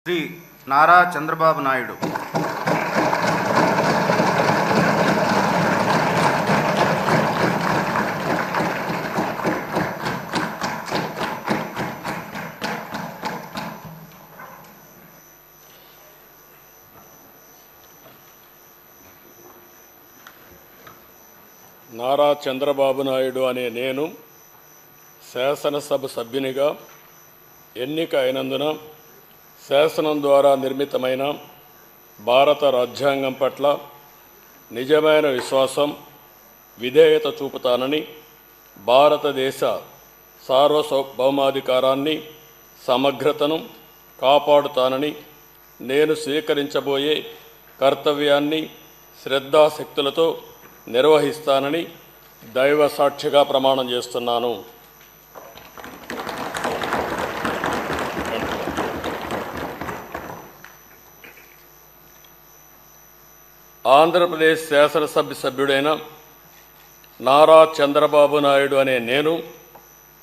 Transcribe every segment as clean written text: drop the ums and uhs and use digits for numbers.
శ్రీ నారా చంద్రబాబు నాయుడు నారా చంద్రబాబు నాయుడు అనే నేను శాసనసభ సభ్యునిగా ఎన్నిక అయినందున శాసనం ద్వారా నిర్మితమైన భారత రాజ్యాంగం పట్ల నిజమైన విశ్వాసం, విధేయత చూపుతానని, భారతదేశ సార్వభౌమాధికారాన్ని, సమగ్రతను కాపాడుతానని, నేను స్వీకరించబోయే కర్తవ్యాన్ని శ్రద్ధాశక్తులతో నిర్వహిస్తానని దైవ సాక్షిగా ప్రమాణం చేస్తున్నాను. ఆంధ్రప్రదేశ్ శాసనసభ సభ్యుడైన నారా చంద్రబాబు నాయుడు అనే నేను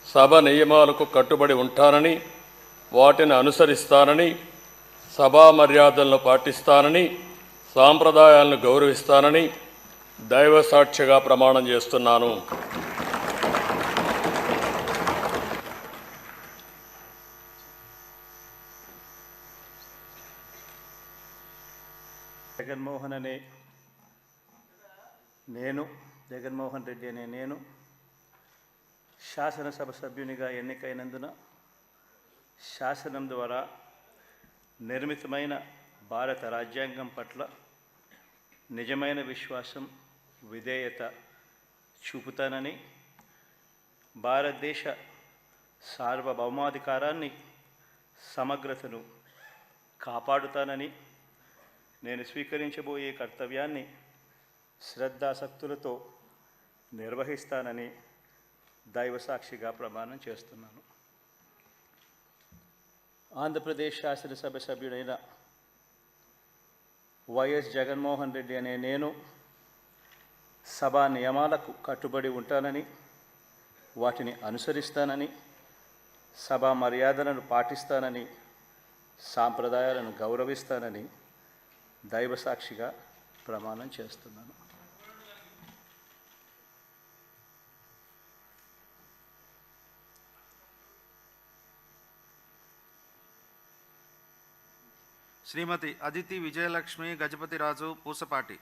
సభ నియమాలకు కట్టుబడి ఉంటానని, వాటిని అనుసరిస్తానని, సభా మర్యాదలను పాటిస్తానని, సాంప్రదాయాలను గౌరవిస్తానని దైవ సాక్షిగా ప్రమాణం చేస్తున్నాను. జగన్మోహన్ రెడ్డి అనే నేను శాసనసభ సభ్యునిగా ఎన్నికైనందున శాసనం ద్వారా నిర్మితమైన భారత రాజ్యాంగం పట్ల నిజమైన విశ్వాసం, విధేయత చూపుతానని, భారతదేశ సార్వభౌమాధికారాన్ని, సమగ్రతను కాపాడుతానని, నేను స్వీకరించబోయే కర్తవ్యాన్ని శ్రద్ధాశక్తులతో నిర్వహిస్తానని దైవసాక్షిగా ప్రమాణం చేస్తున్నాను. ఆంధ్రప్రదేశ్ శాసనసభ సభ్యుడైన వైఎస్ జగన్మోహన్ రెడ్డి అనే నేను సభా నియమాలకు కట్టుబడి ఉంటానని, వాటిని అనుసరిస్తానని, సభా మర్యాదలను పాటిస్తానని, సాంప్రదాయాలను గౌరవిస్తానని దైవసాక్షిగా ప్రమాణం చేస్తున్నాను. శ్రీమతి అదితి విజయలక్ష్మి గజపతిరాజు పూసపాటి.